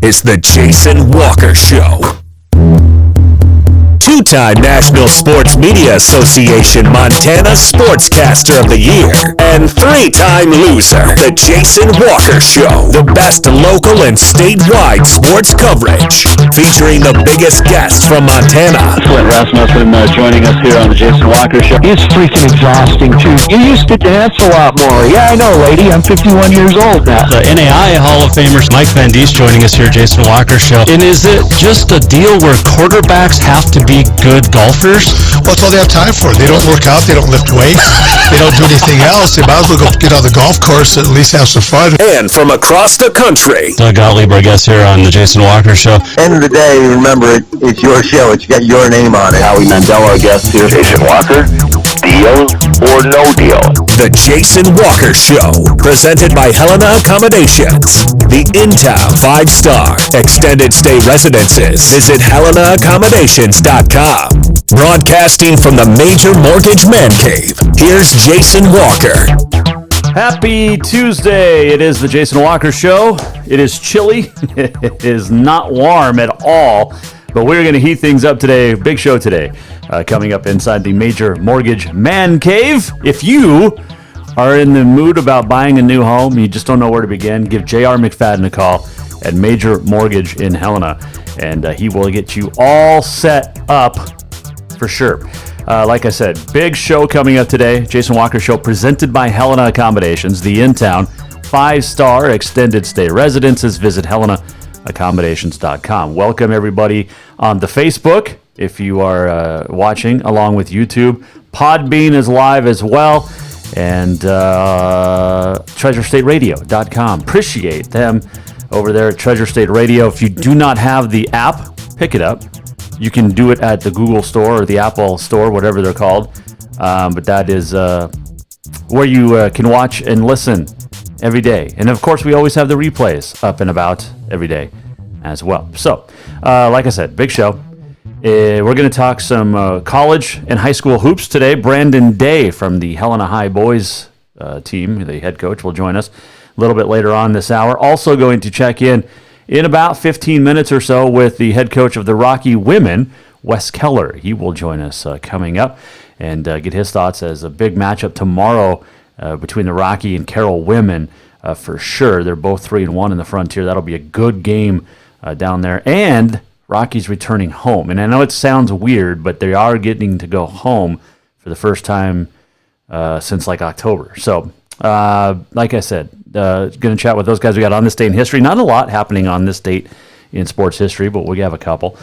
is the Jason Walker Show. Two-time National Sports Media Association Montana Sportscaster of the Year, and three-time loser, the Jason Walker Show. The best local and statewide sports coverage, featuring the biggest guests from Montana. Clint Rasmussen joining us here on the Jason Walker Show. It's freaking exhausting, too. You used to dance a lot more. Yeah, I know, lady. I'm 51 years old now. The NAI Hall of Famers, Mike Van Diest, joining us here, Jason Walker Show. And is it just a deal where quarterbacks have to be good golfers? Well, that's all they have time for. They don't work out. They don't lift weights. They don't do anything else. They might as well go get on the golf course and at least have some fun. And from across the country, Doug Gottlieb, our guest here on the Jason Walker Show. End of the day, remember, it's your show. It's got your name on it. Howie Mandel, our guest here. Jason Walker, deal or no deal? the Jason Walker Show, presented by Helena Accommodations, the In-Town 5-Star Extended Stay Residences. Visit HelenaAccommodations.com. Broadcasting from the Major Mortgage Man Cave, here's Jason Walker. Happy Tuesday. It is the Jason Walker Show. It is chilly. It is not warm at all, but we're going to heat things up today. Big show today. Coming up inside the Major Mortgage Man Cave. If you are in the mood about buying a new home, you just don't know where to begin, give J.R. McFadden a call at Major Mortgage in Helena, and he will get you all set up for sure. Like I said, big show coming up today. Jason Walker Show presented by Helena Accommodations, the In-Town 5-Star Extended Stay Residences. Visit HelenaAccommodations.com. Welcome everybody on the Facebook, if you are watching, along with YouTube. Podbean is live as well, and TreasureStateRadio.com. Appreciate them over there at Treasure State Radio. If you do not have the app, pick it up. You can do it at the Google Store or the Apple Store, whatever they're called. But that is where you can watch and listen every day. And of course, we always have the replays up and about every day as well. So, like I said, big show. We're going to talk some college and high school hoops today. Brandon Day from the Helena High boys team, the head coach, will join us a little bit later on this hour. Also going to check in about 15 minutes or so with the head coach of the Rocky women, Wes Keller. He will join us coming up and get his thoughts as a big matchup tomorrow between the Rocky and Carroll women for sure. They're both 3-1 in the Frontier. That'll be a good game down there. And Rocky's returning home. And I know it sounds weird, but they are getting to go home for the first time since like October. So, like I said, going to chat with those guys we got on this date in history. Not a lot happening on this date in sports history, but we have a couple.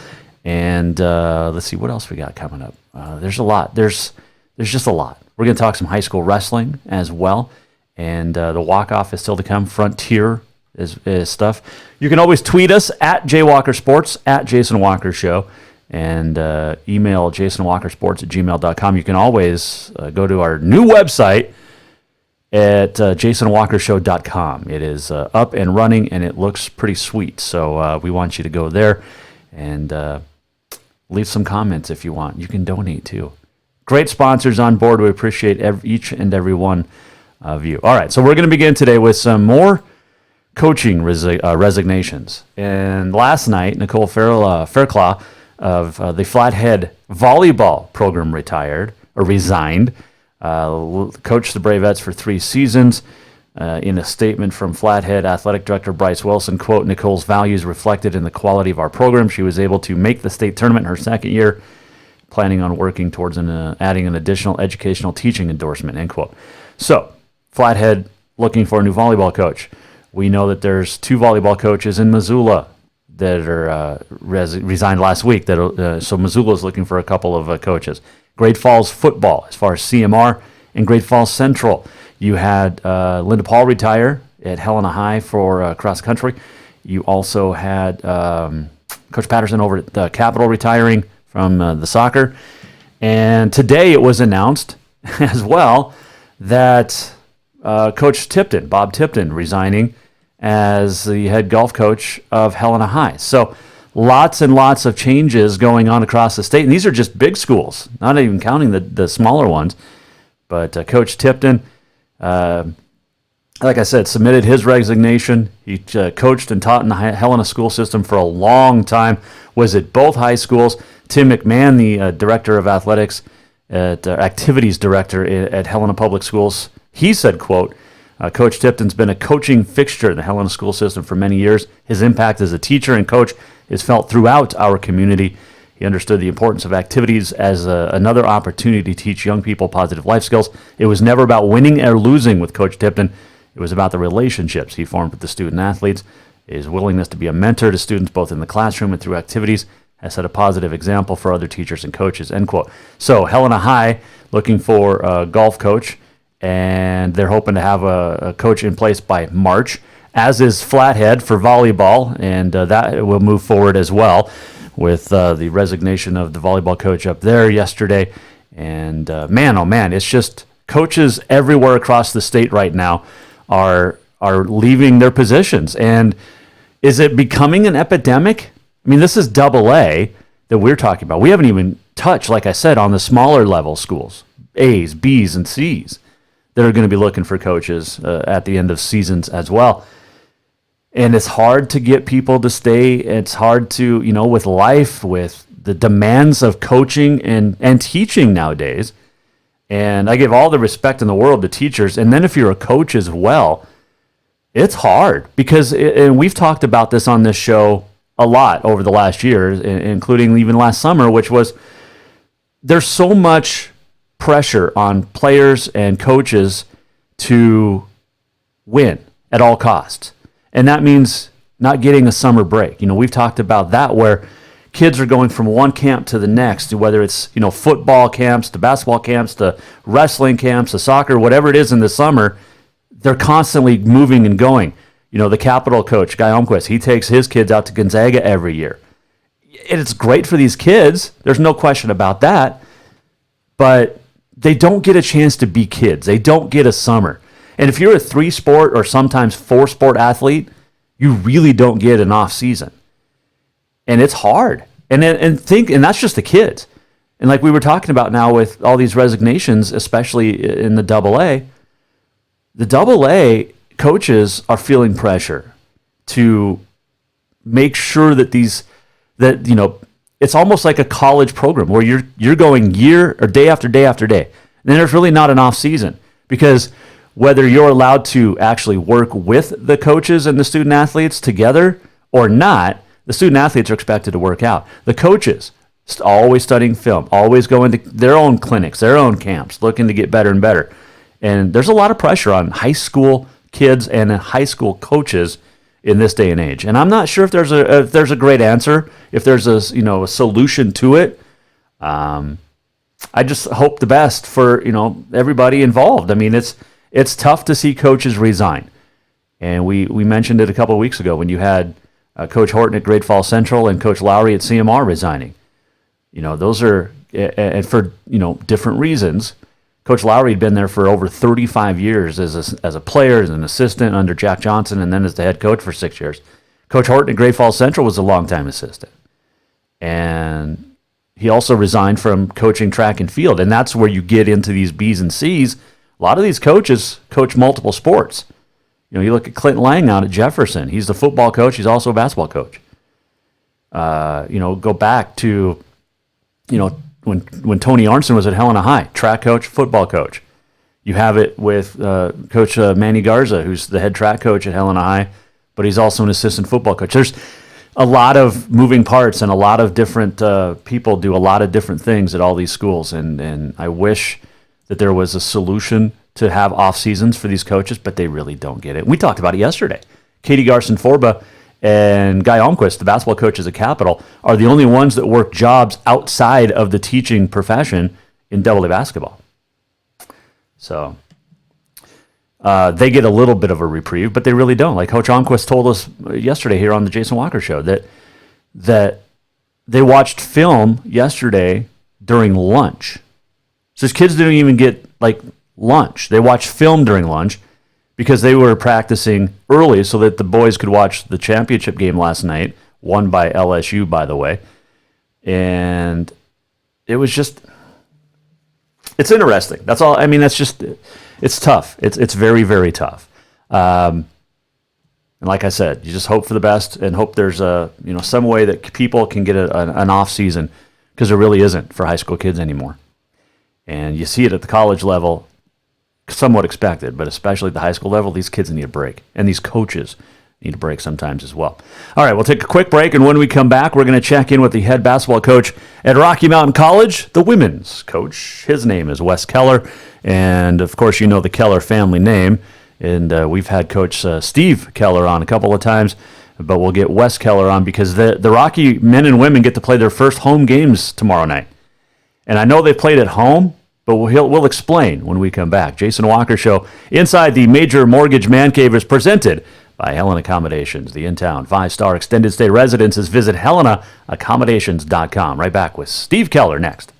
And let's see what else we got coming up. There's a lot. There's just a lot. We're going to talk some high school wrestling as well. And the walk-off is still to come. Frontier is stuff. You can always tweet us at JWalkerSports, at Jason Walker Show, and email jasonwalkersports@gmail.com. You can always go to our new website at jasonwalkershow.com. It is up and running, and it looks pretty sweet. So we want you to go there and leave some comments if you want. You can donate too. Great sponsors on board. We appreciate each and every one of you. All right, so we're going to begin today with some more coaching resignations. And last night, Nicole Fairclough of the Flathead volleyball program resigned. Coached the Bravettes for 3 seasons. In a statement from Flathead Athletic Director Bryce Wilson, quote, Nicole's values reflected in the quality of our program. She was able to make the state tournament in her second year, planning on working towards adding an additional educational teaching endorsement, end quote. So, Flathead looking for a new volleyball coach. We know that there's 2 volleyball coaches in Missoula that are resigned last week. So Missoula is looking for a couple of coaches. Great Falls football, as far as CMR, and Great Falls Central. You had Linda Paul retire at Helena High for cross country. You also had Coach Patterson over at the Capitol retiring from the soccer. And today it was announced as well that Coach Tipton, Bob Tipton, resigning as the head golf coach of Helena High. So lots and lots of changes going on across the state. And these are just big schools, not even counting the smaller ones. But Coach Tipton like I said, submitted his resignation. He coached and taught in the Helena school system for a long time, was at both high schools. Tim McMahon, the director of athletics, activities director at Helena Public Schools, he said, quote, Coach Tipton's been a coaching fixture in the Helena school system for many years. His impact as a teacher and coach is felt throughout our community. He understood the importance of activities as another opportunity to teach young people positive life skills. It was never about winning or losing with Coach Tipton. It was about the relationships he formed with the student athletes. His willingness to be a mentor to students both in the classroom and through activities has set a positive example for other teachers and coaches, end quote. So Helena High looking for a golf coach, and they're hoping to have a coach in place by March, as is Flathead for volleyball, and that will move forward as well with the resignation of the volleyball coach up there yesterday. And man, oh man, it's just coaches everywhere across the state right now are leaving their positions. And is it becoming an epidemic? I mean, this is AA that we're talking about. We haven't even touched, like I said, on the smaller level schools, A's, B's, and C's that are going to be looking for coaches at the end of seasons as well. And it's hard to get people to stay. It's hard to, with life, with the demands of coaching and teaching nowadays. And I give all the respect in the world to teachers. And then if you're a coach as well, it's hard because, and we've talked about this on this show a lot over the last year, including even last summer, which was there's so much pressure on players and coaches to win at all costs. And that means not getting a summer break. We've talked about that where kids are going from one camp to the next, whether it's, football camps to basketball camps to wrestling camps to soccer, whatever it is in the summer, they're constantly moving and going. The Capital coach, Guy Almquist, he takes his kids out to Gonzaga every year. And it's great for these kids. There's no question about that. But they don't get a chance to be kids. They don't get a summer. And if you're a 3-sport or sometimes 4-sport athlete, you really don't get an off season. And it's hard. And that's just the kids. And like we were talking about now with all these resignations, especially in the AA coaches are feeling pressure to make sure that it's almost like a college program where you're going year or day after day after day. And then there's really not an off season because whether you're allowed to actually work with the coaches and the student athletes together or not, the student athletes are expected to work out. The coaches always studying film, always going to their own clinics, their own camps, looking to get better and better. And there's a lot of pressure on high school kids and high school coaches in this day and age. And I'm not sure if there's a great answer, if there's a solution to it. I just hope the best for everybody involved. I mean, it's tough to see coaches resign, and we mentioned it a couple of weeks ago when you had Coach Horton at Great Falls Central and Coach Lowry at CMR resigning. Those are and for different reasons. Coach Lowry had been there for over 35 years as a player, as an assistant under Jack Johnson, and then as the head coach for 6 years. Coach Horton at Great Falls Central was a longtime assistant. And he also resigned from coaching track and field. And that's where you get into these B's and C's. A lot of these coaches coach multiple sports. You look at Clinton Lang out at Jefferson. He's the football coach. He's also a basketball coach. Go back to, when Tony Arnson was at Helena High, track coach, football coach. You have it with Coach Manny Garza, who's the head track coach at Helena High, but he's also an assistant football coach. There's a lot of moving parts and a lot of different people do a lot of different things at all these schools. And I wish that there was a solution to have off seasons for these coaches, but they really don't get it. We talked about it yesterday. Katie Garson-Forba and Guy Almquist, the basketball coaches at Capital, are the only ones that work jobs outside of the teaching profession in AA basketball. So they get a little bit of a reprieve, but they really don't. Like Coach Almquist told us yesterday here on the Jason Walker Show that they watched film yesterday during lunch. So his kids didn't even get lunch. They watched film during lunch because they were practicing early so that the boys could watch the championship game last night, won by LSU, by the way. And it was just, it's interesting. That's all. I mean, it's tough. It's very, very tough. And like I said, you just hope for the best and hope there's some way that people can get an off season, because there really isn't for high school kids anymore. And you see it at the college level, somewhat expected, but especially at the high school level, these kids need a break, and these coaches need a break sometimes as well. All right, we'll take a quick break, and when we come back, we're going to check in with the head basketball coach at Rocky Mountain College, the women's coach. His name is Wes Keller, and of course, you know the Keller family name. And we've had Coach Steve Keller on a couple of times, but we'll get Wes Keller on because the Rocky men and women get to play their first home games tomorrow night. And I know they played at home, but we'll explain when we come back. Jason Walker Show inside the Major Mortgage Man Cave is presented by Helena Accommodations, the in-town 5-star extended stay residences. Visit HelenaAccommodations.com. Right back with Steve Keller next.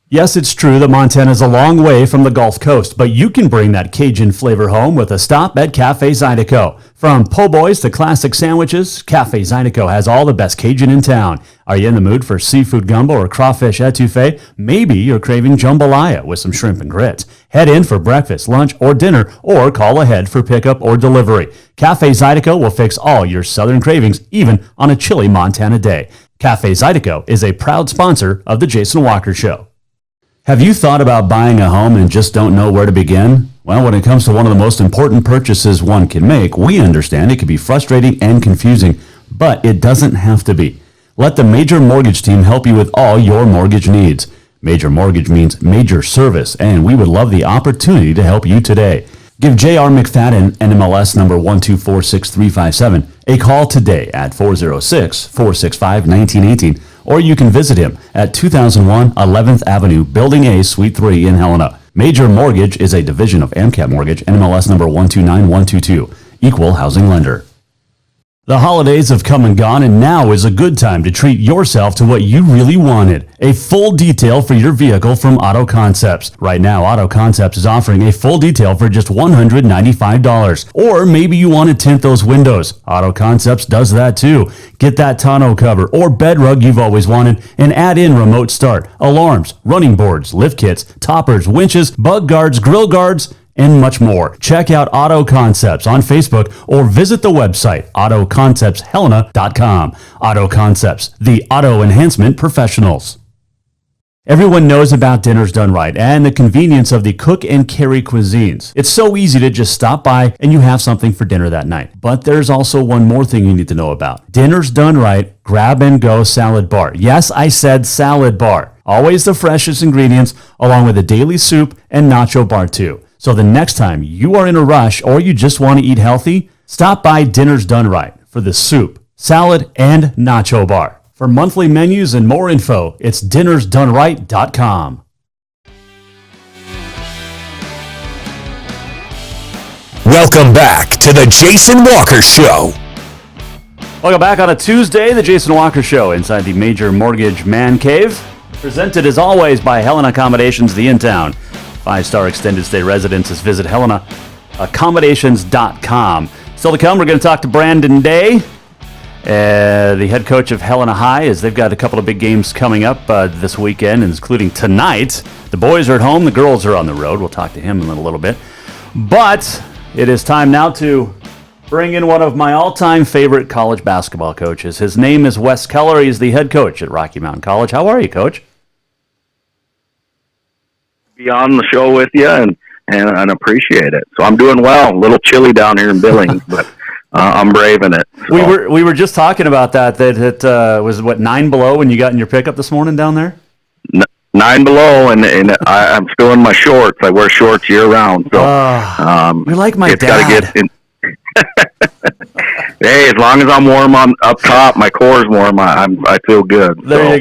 Yes, it's true that Montana is a long way from the Gulf Coast, but you can bring that Cajun flavor home with a stop at Cafe Zydeco. From po' boys to classic sandwiches, Cafe Zydeco has all the best Cajun in town. Are you in the mood for seafood gumbo or crawfish etouffee? Maybe you're craving jambalaya with some shrimp and grits. Head in for breakfast, lunch, or dinner, or call ahead for pickup or delivery. Cafe Zydeco will fix all your southern cravings, even on a chilly Montana day. Cafe Zydeco is a proud sponsor of The Jason Walker Show. Have you thought about buying a home and just don't know where to begin? Well, when it comes to one of the most important purchases one can make, we understand it can be frustrating and confusing, but it doesn't have to be. Let the Major Mortgage team help you with all your mortgage needs. Major Mortgage means major service, and we would love the opportunity to help you today. Give J.R. McFadden, NMLS number 1246357, a call today at 406-465-1918, or you can visit him at 2001 11th Avenue, Building A, Suite 3 in Helena. Major Mortgage is a division of AMCAP Mortgage, NMLS number 129122, equal housing lender. The holidays have come and gone, and now is a good time to treat yourself to what you really wanted. A full detail for your vehicle from Auto Concepts. Right now, Auto Concepts is offering a full detail for just $195. Or maybe you want to tint those windows. Auto Concepts does that too. Get that tonneau cover or bed rug you've always wanted and add in remote start, alarms, running boards, lift kits, toppers, winches, bug guards, grill guards, and much more. Check out Auto Concepts on Facebook or visit the website autoconceptshelena.com. Auto Concepts, the auto enhancement professionals. Everyone knows about Dinners Done Right and the convenience of the cook and carry cuisines. It's so easy to just stop by and you have something for dinner that night. But there's also one more thing you need to know about. Dinners Done Right Grab and Go Salad Bar. Yes, I said salad bar. Always the freshest ingredients along with a daily soup and nacho bar too. So the next time you are in a rush or you just want to eat healthy, stop by Dinners Done Right for the soup, salad, and nacho bar. For monthly menus and more info, it's dinnersdoneright.com. Welcome back to the Jason Walker Show. Welcome back on a Tuesday, the Jason Walker Show inside the Major Mortgage Man Cave. Presented as always by Helena Accommodations, the in-town 5-star extended stay residences. Visit HelenaAccommodations.com. Still to come, we're going to talk to Brandon Day, the head coach of Helena High, as they've got a couple of big games coming up this weekend, including tonight. The boys are at home, the girls are on the road. We'll talk to him in a little bit. But it is time now to bring in one of my all-time favorite college basketball coaches. His name is Wes Keller. He's the head coach at Rocky Mountain College. How are you, Coach? Be on the show with you and appreciate it. So I'm doing well. A little chilly down here in Billings, but I'm braving it. So. We were just talking about that it was, 9 below when you got in your pickup this morning down there? 9 below, and I'm still in my shorts. I wear shorts year round. So you're like my dad. Hey, as long as I'm warm up top, my core is warm. I feel good. There you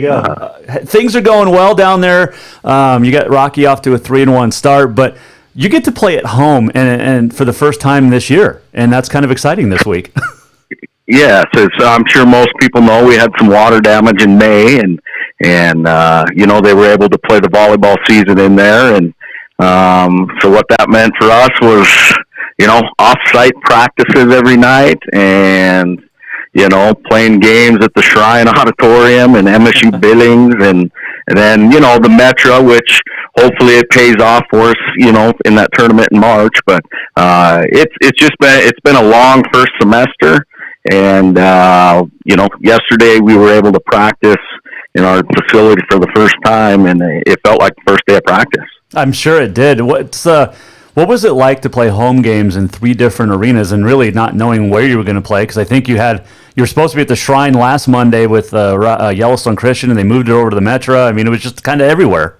go. Things are going well down there. You got Rocky off to a 3-1 start, but you get to play at home and for the first time this year, and that's kind of exciting this week. Yes, I'm sure most people know we had some water damage in May, and they were able to play the volleyball season in there, and so what that meant for us was, off-site practices every night, and playing games at the Shrine Auditorium and MSU Billings, and And then, the Metro, which hopefully it pays off for us, in that tournament in March. But it's been a long first semester. And, yesterday we were able to practice in our facility for the first time, and it felt like the first day of practice. I'm sure it did. What was it like to play home games in 3 different arenas and really not knowing where you were going to play? Because I think you were supposed to be at the Shrine last Monday with Yellowstone Christian, and they moved it over to the Metro. I mean, it was just kind of everywhere.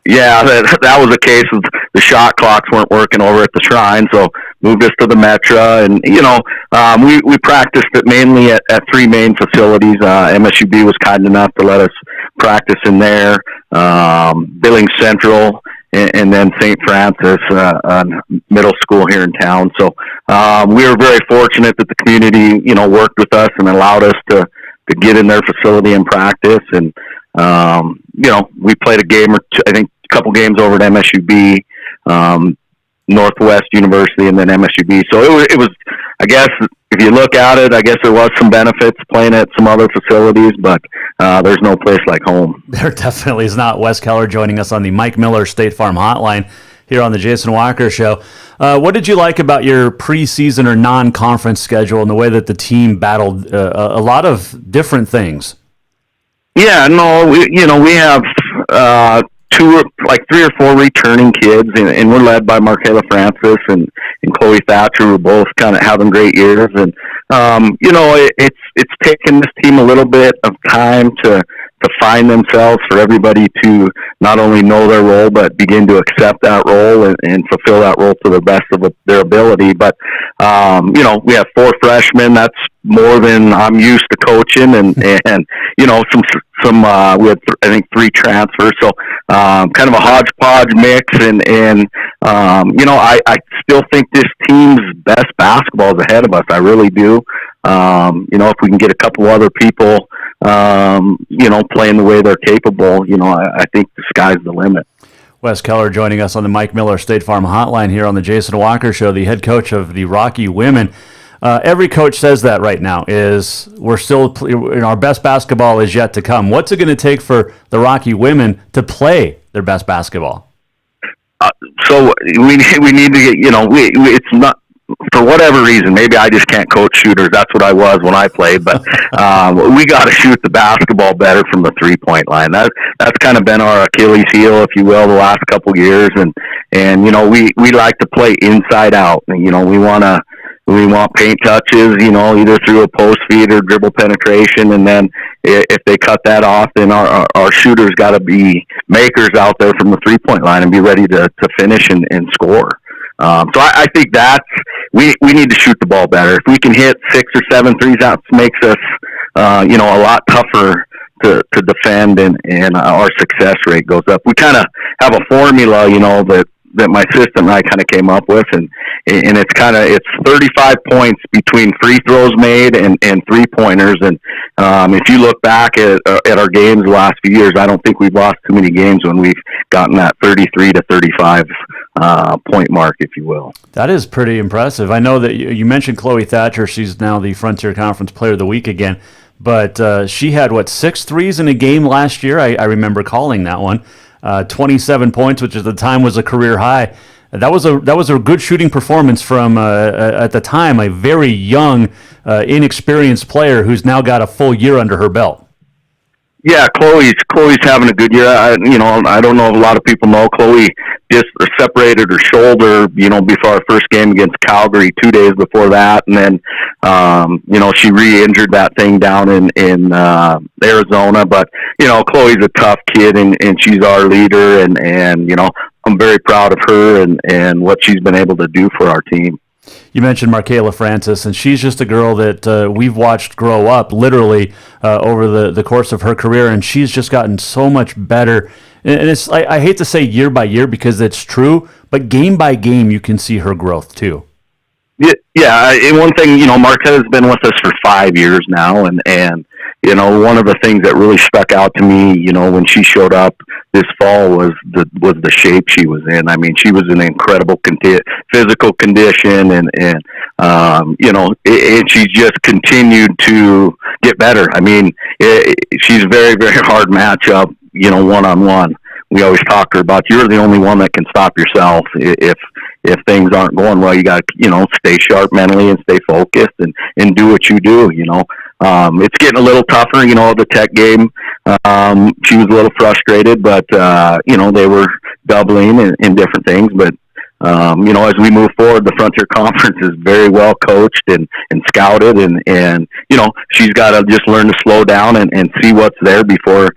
Yeah, that was the case. The shot clocks weren't working over at the Shrine, so moved us to the Metro. And, we practiced it mainly at 3 main facilities. MSUB was kind enough to let us practice in there. Billings Central, and then St. Francis middle school here in town. So we were very fortunate that the community, worked with us and allowed us to get in their facility and practice. And, we played a game or two, I think a couple games over at MSUB, Northwest University, and then MSUB. So it was, I guess, if you look at it, I guess there was some benefits playing at some other facilities, but there's no place like home. There definitely is not. Wes Keller joining us on the Mike Miller State Farm Hotline here on the Jason Walker Show. What did you like about your preseason or non-conference schedule and the way that the team battled a lot of different things? Yeah, no, we have 3 or 4 returning kids, and we're led by Markayla Francis and Chloe Thatcher, who are both kind of having great years. And it's taken this team a little bit of time to find themselves, for everybody to not only know their role but begin to accept that role and fulfill that role to the best of their ability. But we have 4 freshmen. That's more than I'm used to coaching, and some we had I think 3 transfers, so kind of a hodgepodge mix, and I still think this team's best basketball is ahead of us. I really do. If we can get a couple other people playing the way they're capable, I think the sky's the limit. Wes Keller joining us on the Mike Miller State Farm Hotline here on the Jason Walker Show, the head coach of the Rocky women. Every coach says that right now is we're still our best basketball is yet to come. What's it going to take for the Rocky women to play their best basketball? So we need to get, it's not, for whatever reason, maybe I just can't coach shooters. That's what I was when I played, but we got to shoot the basketball better from the 3-point line. That's kind of been our Achilles heel, if you will, the last couple years. And we like to play inside out. And, we want paint touches, either through a post feed or dribble penetration. And then if they cut that off, then our shooters got to be makers out there from the 3-point line and be ready to finish and score. So I think we need to shoot the ball better. If we can hit 6 or 7 threes, that makes us, a lot tougher to defend, and our success rate goes up. We kind of have a formula, that my assistant and I kind of came up with, and it's 35 points between free throws made and 3-pointers. And if you look back at our games the last few years, I don't think we've lost too many games when we've gotten that 33 to 35 point mark, if you will. That is pretty impressive. I know that you mentioned Chloe Thatcher. She's now the Frontier Conference Player of the Week again, but she had 6 threes in a game last year. I remember calling that one. 27 points, which at the time was a career high. That was a good shooting performance from at the time a very young, inexperienced player who's now got a full year under her belt. Yeah, Chloe's having a good year. I don't know if a lot of people know Chloe just separated her shoulder, before our first game against Calgary 2 days before that. And then, she re-injured that thing down in Arizona. But, Chloe's a tough kid, and she's our leader. And I'm very proud of her and what she's been able to do for our team. You mentioned Markayla Francis, and she's just a girl that we've watched grow up literally over the course of her career, and she's just gotten so much better. And it's I hate to say year by year because it's true, but game by game you can see her growth too. Yeah. And one thing, Markayla's been with us for 5 years now, and one of the things that really stuck out to me, when she showed up this fall was the shape she was in. I mean, she was in incredible physical condition, and she just continued to get better. I mean, she's a very, very hard matchup, one-on-one. We always talk to her about, you're the only one that can stop yourself. If things aren't going well, you got to, stay sharp mentally and stay focused and do what you do, It's getting a little tougher, the Tech game. She was a little frustrated, but, they were doubling in different things. But, as we move forward, the Frontier Conference is very well coached and scouted. And she's got to just learn to slow down and see what's there before,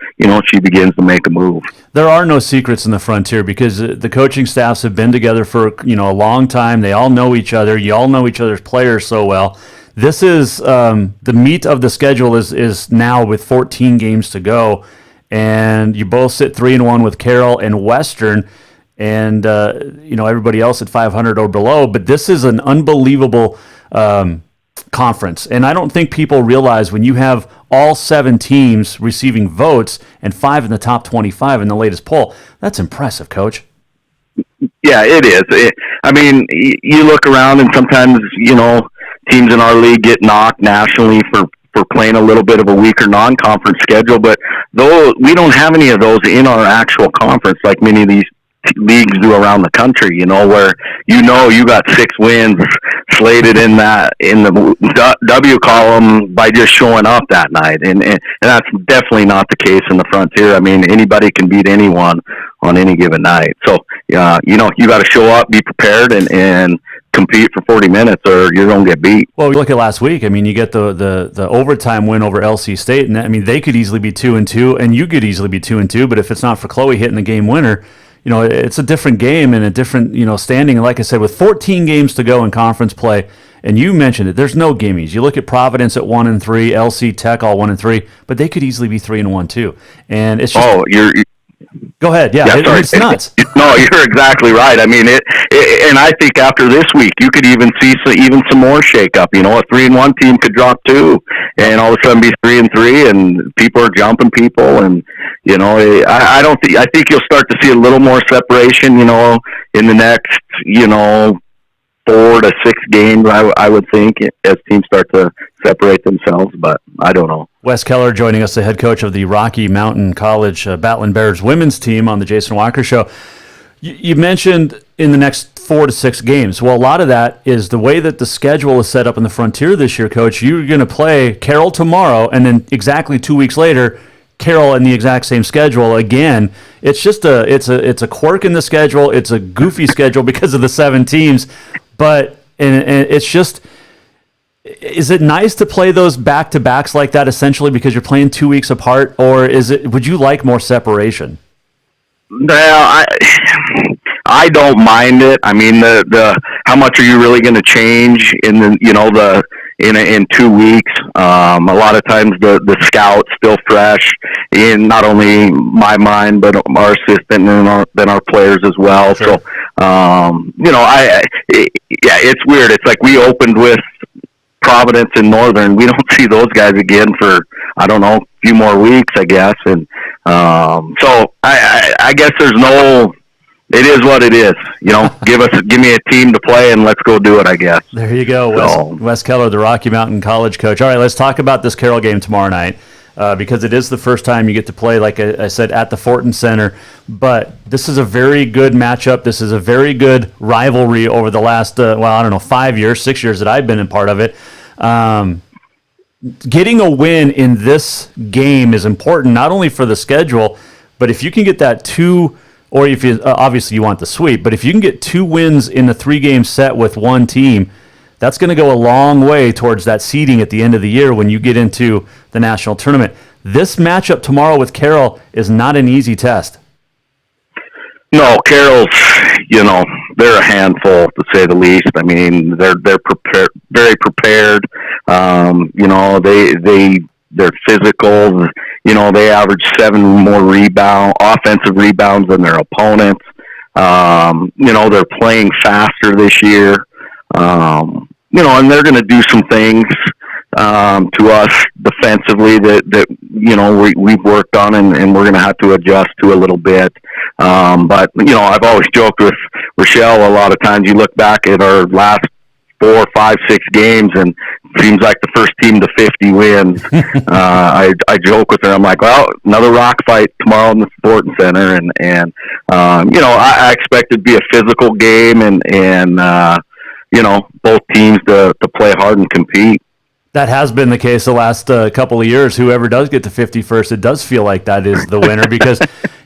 she begins to make a move. There are no secrets in the Frontier because the coaching staffs have been together for, a long time. They all know each other. You all know each other's players so well. This is the meat of the schedule is now with 14 games to go. And you both sit 3-1 with Carroll and Western. And, everybody else at 500 or below. But this is an unbelievable conference. And I don't think people realize when you have all 7 teams receiving votes and 5 in the top 25 in the latest poll, that's impressive, Coach. Yeah, it is. You look around and sometimes, teams in our league get knocked nationally for playing a little bit of a weaker non-conference schedule. But though we don't have any of those in our actual conference like many of these leagues do around the country, where you got 6 wins slated in the W column by just showing up that night, and that's definitely not the case in the Frontier. Anybody can beat anyone on any given night. So you got to show up, be prepared, and compete for 40 minutes, or you're going to get beat. Well, look at last week. You get the overtime win over LC State, and they could easily be 2-2, and you could easily be 2-2. But if it's not for Chloe hitting the game winner, it's a different game and a different, standing. And like I said, with 14 games to go in conference play, and you mentioned it, there's no gimmies. You look at Providence at 1-3, LC Tech all 1-3, but they could easily be 3-1 too. And it's just go ahead. Yeah, it's nuts. No, you're exactly right. And I think after this week, you could even see some more shakeup. A 3-1 team could drop 2, and all of a sudden be 3-3, and people are jumping people. And I think you'll start to see a little more separation. In the next 4 to 6 games, I would think, as teams start to separate themselves, but I don't know. Wes Keller joining us, the head coach of the Rocky Mountain College Battling Bears women's team on the Jason Walker Show. You mentioned in the next 4 to 6 games. Well, a lot of that is the way that the schedule is set up in the Frontier this year, Coach. You're going to play Carroll tomorrow, and then exactly 2 weeks later, Carroll in the exact same schedule again. It's just it's a quirk in the schedule. It's a goofy schedule because of the 7 teams, but and it's just. Is it nice to play those back-to-backs like that essentially because you're playing 2 weeks apart, or would you like more separation? Well, I don't mind it. The how much are you really going to change in in 2 weeks? A lot of times the scout's still fresh in not only my mind but our assistant and then our players as well. Sure. So it's weird. It's like we opened with Providence and Northern. We don't see those guys again for, I don't know, a few more weeks, I guess. And so I guess it is what it is. Give me a team to play and let's go do it, I guess. There you go, Wes Keller, the Rocky Mountain College coach. All right, let's talk about this Carroll game tomorrow night because it is the first time you get to play, like I said, at the Fortin Center. But this is a very good matchup. This is a very good rivalry over the last, 5 years, 6 years that I've been a part of it. Getting a win in this game is important, not only for the schedule, but if you can get that 2, or if you obviously you want the sweep, but if you can get 2 wins in the 3-game set with one team, that's going to go a long way towards that seeding at the end of the year when you get into the national tournament. This matchup tomorrow with Carroll is not an easy test. No, Carroll's, they're a handful to say the least. They're prepared, very prepared. They're physical. They average 7 more offensive rebounds than their opponents. They're playing faster this year. And they're going to do some things to us defensively that we've worked on and we're going to have to adjust to a little bit. But I've always joked with Rochelle a lot of times. You look back at our last 4, 5, 6 games, and seems like the first team to 50 wins. I joke with her. I'm like, well, another rock fight tomorrow in the Sporting Center, and I expect it to be a physical game, and both teams to play hard and compete. That has been the case the last couple of years. Whoever does get to 50 first, it does feel like that is the winner because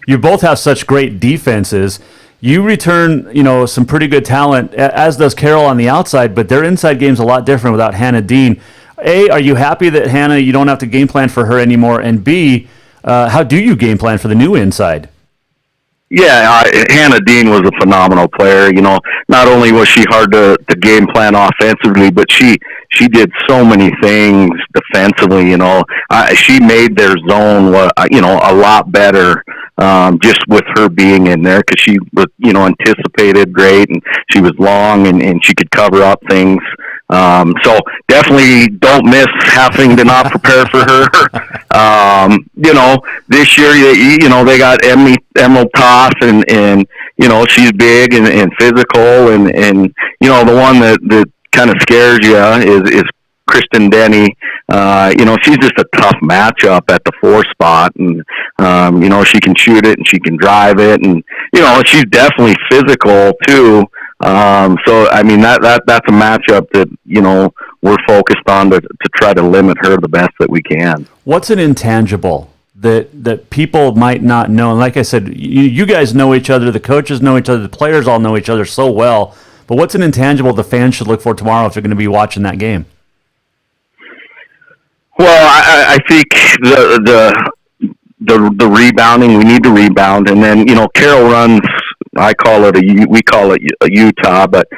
you both have such great defenses. You return, some pretty good talent, as does Carroll on the outside, but their inside game's a lot different without Hannah Dean. A, are you happy that Hannah, you don't have to game plan for her anymore? And B, how do you game plan for the new inside? Yeah, Hannah Dean was a phenomenal player. Not only was she hard to game plan offensively, but she did so many things defensively. She made their zone, a lot better just with her being in there because she was, anticipated great, and she was long and she could cover up things. So definitely don't miss having to not prepare for her. This year, they got Emerald Toth and she's big and physical and the one that kind of scares you is Kristen Denny. She's just a tough matchup at the 4 spot, and she can shoot it and she can drive it, and she's definitely physical too. So I mean that's a matchup that we're focused on to try to limit her the best that we can. What's an intangible that people might not know? And like I said, you guys know each other, the coaches know each other, the players all know each other so well. But what's an intangible the fans should look for tomorrow if they're going to be watching that game? Well, I think the rebounding, we need to rebound, and then Carroll runs. we call it a Utah, but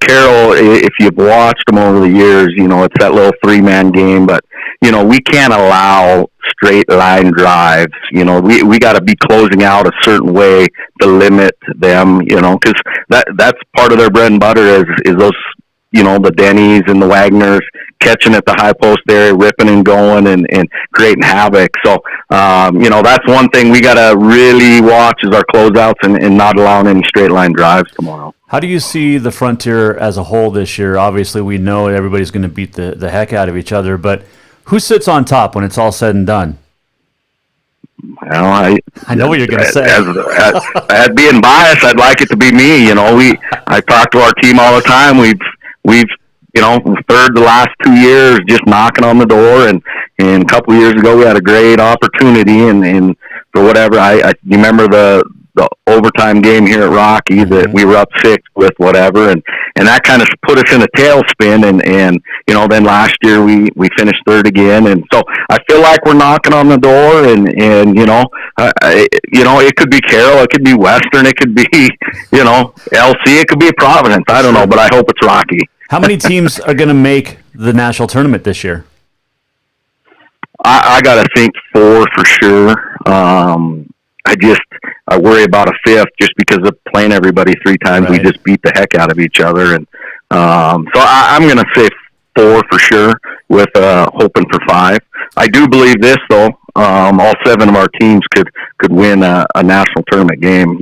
Carroll, if you've watched them over the years, it's that little 3-man game, but we can't allow straight line drives. We got to be closing out a certain way to limit them, because that's part of their bread and butter is those, the Denny's and the Wagners catching at the high post area, ripping and going and creating havoc. So, that's one thing we got to really watch is our closeouts and not allowing any straight line drives tomorrow. How do you see the Frontier as a whole this year? Obviously, we know everybody's going to beat the heck out of each other, but who sits on top when it's all said and done? Well, I know what you're going to say. As being biased, I'd like it to be me. I talk to our team all the time. We've third the last 2 years, just knocking on the door, and a couple of years ago we had a great opportunity, and for whatever, I remember the overtime game here at Rocky that we were up 6 with whatever, and that kind of put us in a tailspin, and then last year we finished third again, and so I feel like we're knocking on the door, and it could be Carroll, it could be Western, it could be LC, it could be Providence, I don't know, but I hope it's Rocky. How many teams are going to make the national tournament this year? I got to think 4 for sure. I worry about a 5th just because of playing everybody 3 times. Right. We just beat the heck out of each other, and so I'm going to say 4 for sure, with hoping for 5. I do believe this though. All 7 of our teams could win a national tournament game.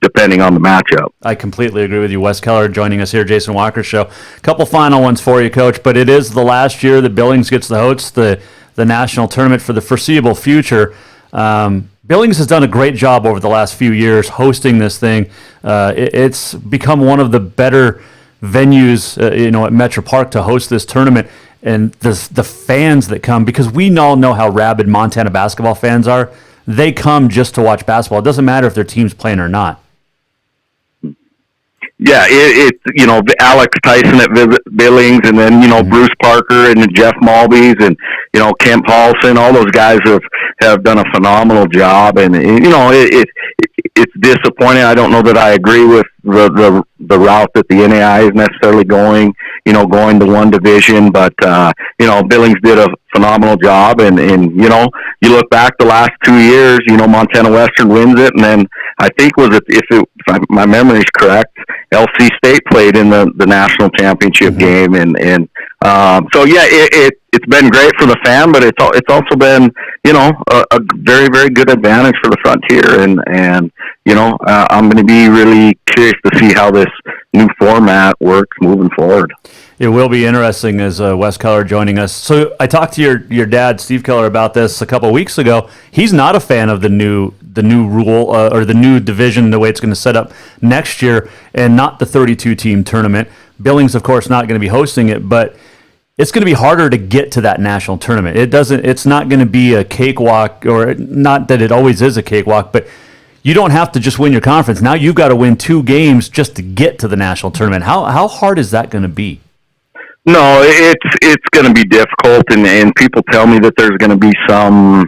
Depending on the matchup. I completely agree with you. Wes Keller joining us here, Jason Walker Show. A couple final ones for you, Coach, but it is the last year that Billings gets to host the national tournament for the foreseeable future. Billings has done a great job over the last few years hosting this thing. It's become one of the better venues, at Metro Park to host this tournament. And the fans that come, because we all know how rabid Montana basketball fans are, they come just to watch basketball. It doesn't matter if their team's playing or not. Yeah, Alex Tyson at Billings, and then Bruce Parker and Jeff Malbys and Kent Paulson. All those guys have done a phenomenal job, and it's disappointing. I don't know that I agree with the route that the NAI is necessarily going. Going to one division, but Billings did a phenomenal job, and you look back the last 2 years, Montana Western wins it, and then I think if my memory is correct, LC State played in the national championship game, and so yeah, it's been great for the fan, but it's also been a very, very good advantage for the Frontier, and I'm going to be really curious to see how this new format works moving forward. It will be interesting as Wes Keller joining us. So I talked to your dad, Steve Keller, about this a couple of weeks ago. He's not a fan of the new rule or the new division, the way it's going to set up next year, and not the 32-team tournament. Billings, of course, not going to be hosting it, but it's going to be harder to get to that national tournament. It's not going to be a cakewalk, or not that it always is a cakewalk, but you don't have to just win your conference. Now you've got to win 2 games just to get to the national tournament. How hard is that going to be? No, it's going to be difficult, and people tell me that there's going to be some,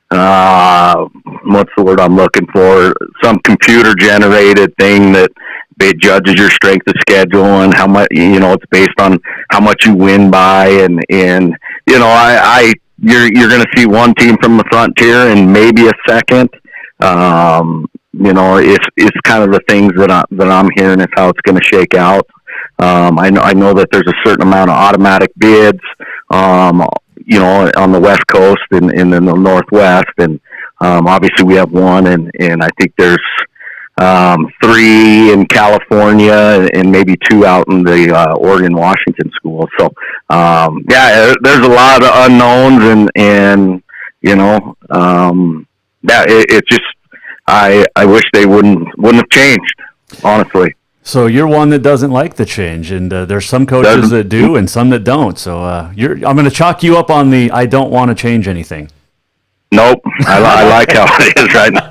what's the word I'm looking for? Some computer-generated thing that it judges your strength of schedule and how much, it's based on how much you win by, and you're going to see one team from the Frontier and maybe a second. It's kind of the things that I'm hearing is how it's going to shake out. I know that there's a certain amount of automatic bids, on the West Coast and in the Northwest, and obviously we have one, and I think there's 3 in California and maybe 2 out in the Oregon Washington school. So there's a lot of unknowns, and it's just I wish they wouldn't have changed, honestly. So you're one that doesn't like the change, and there's some coaches that do and some that don't. So I'm going to chalk you up on the I don't want to change anything. Nope, I like how it is right now.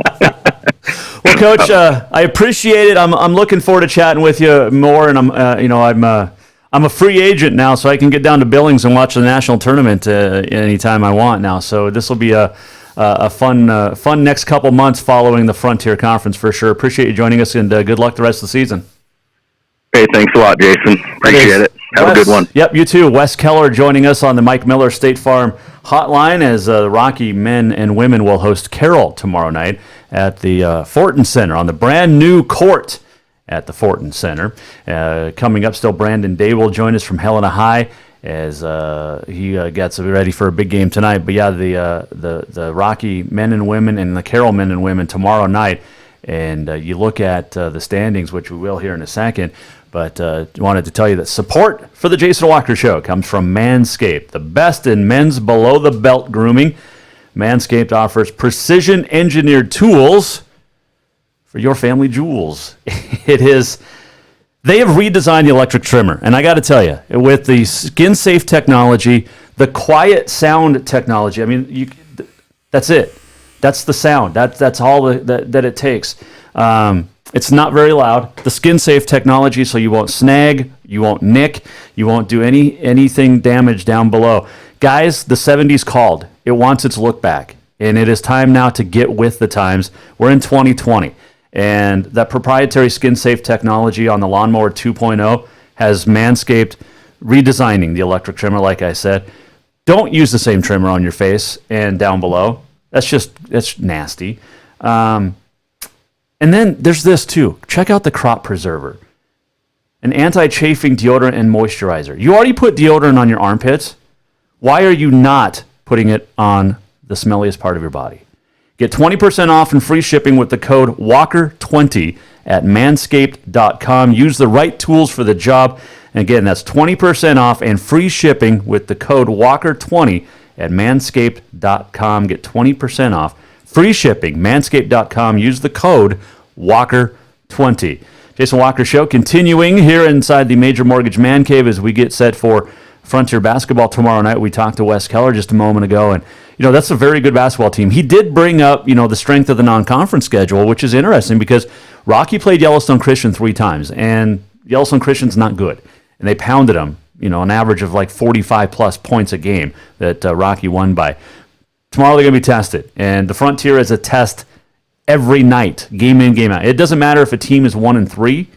Well, Coach, I appreciate it. I'm looking forward to chatting with you more, and I'm a free agent now, so I can get down to Billings and watch the national tournament anytime I want now. So this will be a fun next couple months following the Frontier Conference for sure. Appreciate you joining us, and good luck the rest of the season. Hey, thanks a lot, Jason. Appreciate it. Have a good one. Yep, you too. Wes Keller joining us on the Mike Miller State Farm hotline as the Rocky men and women will host Carroll tomorrow night at the Fortin Center on the brand new court at the Fortin Center. Coming up still, Brandon Day will join us from Helena High as he gets ready for a big game tonight. But yeah, the Rocky men and women and the Carroll men and women tomorrow night. And you look at the standings, which we will here in a second, but wanted to tell you that support for the Jason Walker Show comes from Manscaped, the best in men's below-the-belt grooming. Manscaped offers precision-engineered tools for your family jewels. They have redesigned the electric trimmer, and I got to tell you, with the skin-safe technology, the quiet sound technology, I mean, that's it. That's the sound. That's all that it takes. It's not very loud. The skin-safe technology, so you won't snag, you won't nick, you won't do anything damage down below. Guys, the 70s called. It wants its look back, and it is time now to get with the times. We're in 2020, and that proprietary skin-safe technology on the Lawnmower 2.0 has Manscaped redesigning the electric trimmer, like I said. Don't use the same trimmer on your face and down below. That's nasty. And then there's this too. Check out the Crop Preserver, an anti-chafing deodorant and moisturizer. You already put deodorant on your armpits. Why are you not putting it on the smelliest part of your body? Get 20% off and free shipping with the code WALKER20 at manscaped.com. Use the right tools for the job. And again, that's 20% off and free shipping with the code WALKER20 at manscaped.com. Get 20% off. Free shipping, manscaped.com. Use the code WALKER20. Jason Walker Show continuing here inside the Major Mortgage Man Cave as we get set for Frontier basketball tomorrow night. We talked to Wes Keller just a moment ago, and that's a very good basketball team. He did bring up the strength of the non-conference schedule, which is interesting because Rocky played Yellowstone Christian 3 times, and Yellowstone Christian's not good, and they pounded them. An average of like 45-plus points a game that Rocky won by. Tomorrow they're going to be tested, and the Frontier is a test every night, game in, game out. It doesn't matter if a team is 1-3;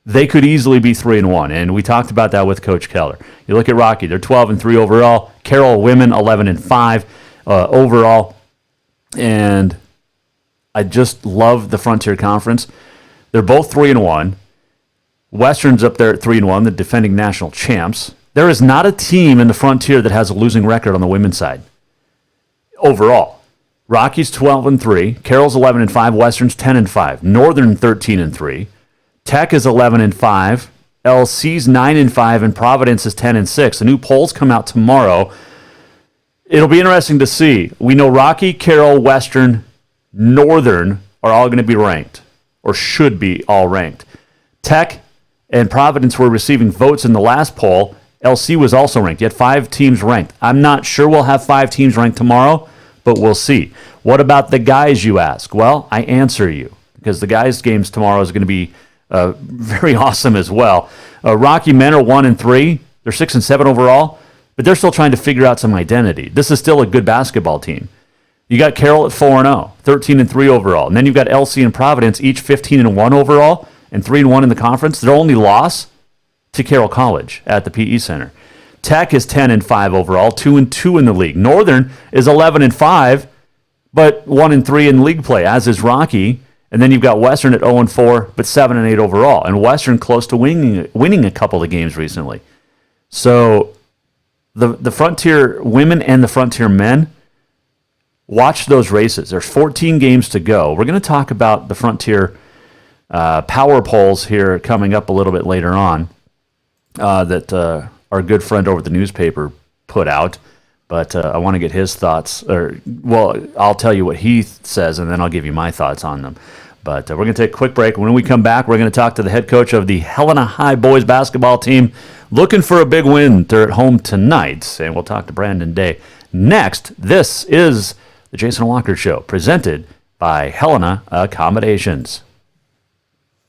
they could easily be 3-1, and we talked about that with Coach Keller. You look at Rocky; they're 12-3 overall. Carroll women 11-5 overall, and I just love the Frontier Conference. They're both 3-1. Western's up there at 3-1, the defending national champs. There is not a team in the Frontier that has a losing record on the women's side. Overall, Rocky's 12-3, Carroll's 11-5, Western's 10-5, Northern 13-3, Tech is 11-5, LC's 9-5, and Providence is 10-6. The new polls come out tomorrow. It'll be interesting to see. We know Rocky, Carroll, Western, Northern are all going to be ranked, or should be all ranked. Tech and Providence were receiving votes in the last poll. LC was also ranked. You had 5 teams ranked. I'm not sure we'll have 5 teams ranked tomorrow, but we'll see. What about the guys, you ask? Well, I answer you, because the guys' games tomorrow is going to be very awesome as well. Rocky men are 1-3. They're 6-7 overall, but they're still trying to figure out some identity. This is still a good basketball team. You got Carroll at 4-0, 13-3 overall. And then you've got LC and Providence, each 15-1 overall and 3-1 in the conference. Their only loss to Carroll College at the PE Center. Tech is 10-5 overall, 2-2 in the league. Northern is 11-5, but 1-3 in league play, as is Rocky. And then you've got Western at 0-4, but 7-8 overall. And Western close to winning a couple of games recently. So the Frontier women and the Frontier men, watch those races. There's 14 games to go. We're going to talk about the Frontier power polls here coming up a little bit later on that our good friend over at the newspaper put out. But I want to get his thoughts. I'll tell you what he says, and then I'll give you my thoughts on them. But we're going to take a quick break. When we come back, we're going to talk to the head coach of the Helena High boys basketball team, looking for a big win. They're at home tonight, and we'll talk to Brandon Day. Next, this is the Jason Walker Show, presented by Helena Accommodations.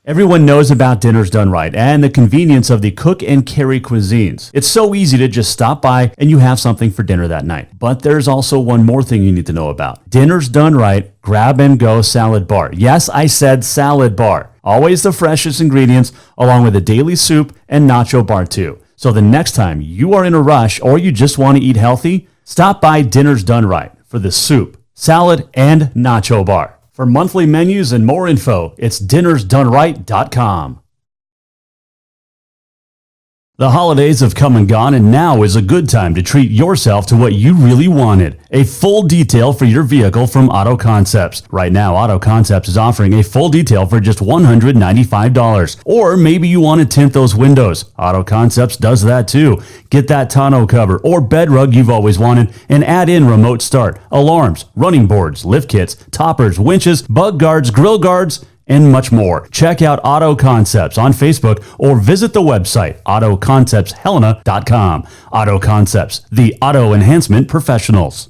Everyone knows about Dinners Done Right and the convenience of the cook and carry cuisines. It's so easy to just stop by and you have something for dinner that night. But there's also one more thing you need to know about. Dinners Done Right Grab and Go Salad Bar. Yes, I said salad bar. Always the freshest ingredients, along with a daily soup and nacho bar too. So the next time you are in a rush or you just want to eat healthy, stop by Dinners Done Right for the soup, salad, and nacho bar. For monthly menus and more info, it's dinnersdoneright.com. The holidays have come and gone, and now is a good time to treat yourself to what you really wanted. A full detail for your vehicle from Auto Concepts. Right now, Auto Concepts is offering a full detail for just $195. Or maybe you want to tint those windows. Auto Concepts does that too. Get that tonneau cover or bed rug you've always wanted and add in remote start, alarms, running boards, lift kits, toppers, winches, bug guards, grill guards, and much more. Check out Auto Concepts on Facebook or visit the website autoconceptshelena.com. Auto Concepts, the auto enhancement professionals.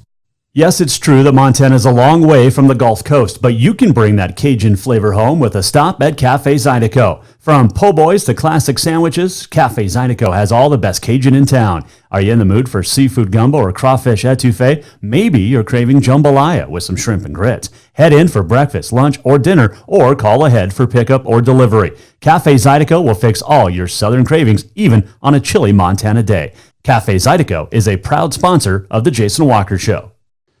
Yes, it's true that Montana is a long way from the Gulf Coast, but you can bring that Cajun flavor home with a stop at Cafe Zydeco. From po' boys to classic sandwiches, Cafe Zydeco has all the best Cajun in town. Are you in the mood for seafood gumbo or crawfish etouffee? Maybe you're craving jambalaya with some shrimp and grits. Head in for breakfast, lunch, or dinner, or call ahead for pickup or delivery. Cafe Zydeco will fix all your southern cravings, even on a chilly Montana day. Cafe Zydeco is a proud sponsor of The Jason Walker Show.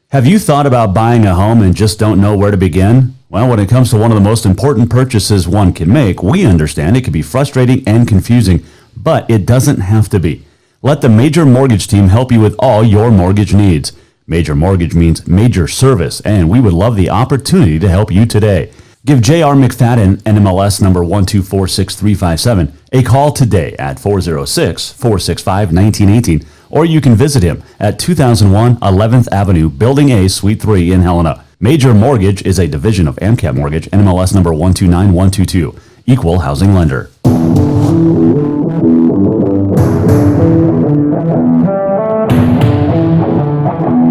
Have you thought about buying a home and just don't know where to begin? Well, when it comes to one of the most important purchases one can make, we understand it can be frustrating and confusing, but it doesn't have to be. Let the Major Mortgage team help you with all your mortgage needs. Major Mortgage means major service, and we would love the opportunity to help you today. Give J.R. McFadden, NMLS number 1246357, a call today at 406-465-1918, or you can visit him at 2001 11th Avenue, Building A, Suite 3 in Helena. Major Mortgage is a division of AMCAP Mortgage, NMLS number 129122, equal housing lender.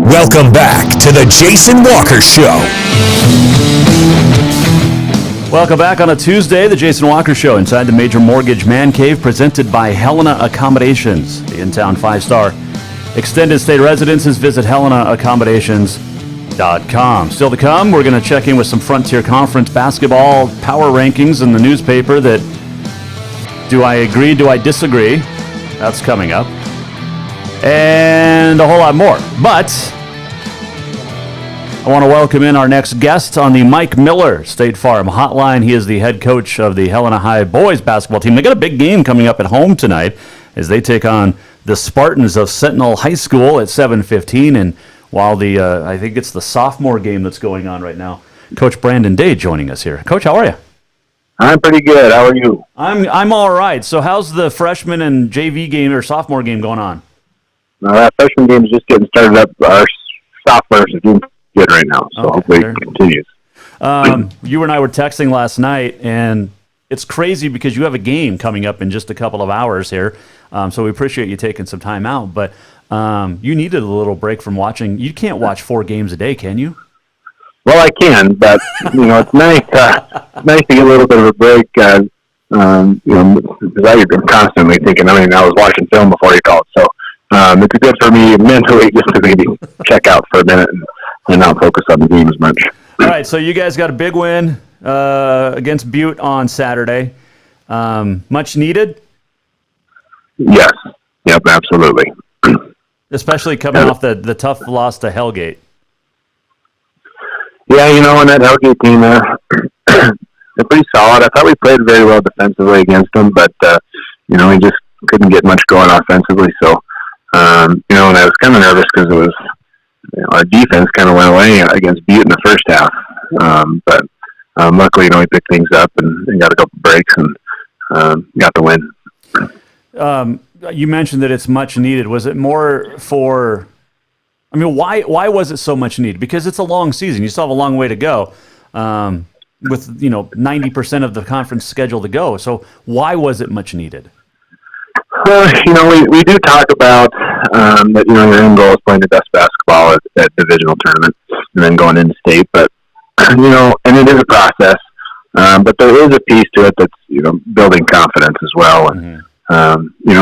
Welcome back to the Jason Walker Show. Welcome back on a Tuesday, the Jason Walker Show inside the Major Mortgage Man Cave, presented by Helena Accommodations, the in-town 5-star extended stay residences. Visit HelenaAccommodations.com. Still to come, we're going to check in with some Frontier Conference basketball power rankings in the newspaper that, do I agree, do I disagree? That's coming up. And a whole lot more. But I want to welcome in our next guest on the Mike Miller State Farm Hotline. He is the head coach of the Helena High boys basketball team. They got a big game coming up at home tonight as they take on the Spartans of Sentinel High School at 7:15. And while I think it's the sophomore game that's going on right now, Coach Brandon Day joining us here. Coach, how are you? I'm pretty good. How are you? I'm all right. So how's the freshman and JV game or sophomore game going on? That freshman game is just getting started up. Our sophomores are doing good right now, so hopefully it continues. You and I were texting last night, and it's crazy because you have a game coming up in just a couple of hours here. So we appreciate you taking some time out, but you needed a little break from watching. You can't watch 4 games a day, can you? Well, I can, but it's nice to get a little bit of a break. Because I'm constantly thinking. I was watching film before you called, so it's good for me mentally just to maybe check out for a minute and not focus on the game as much. All right, so you guys got a big win against Butte on Saturday. Much needed? Yes. Yep, absolutely. Especially coming off the tough loss to Hellgate. Yeah, and that Hellgate team, they're pretty solid. I thought we played very well defensively against them, but, we just couldn't get much going offensively. So, and I was kind of nervous because it was, our defense kind of went away against Butte in the first half. But luckily, we picked things up and got a couple breaks and got the win. You mentioned that it's much needed. Was it more for... why was it so much needed? Because it's a long season. You still have a long way to go with, 90% of the conference schedule to go. So why was it much needed? We do talk about that, your end goal is playing the best basketball at divisional tournament and then going into state. But, and it is a process. But there is a piece to it that's, building confidence as well. And,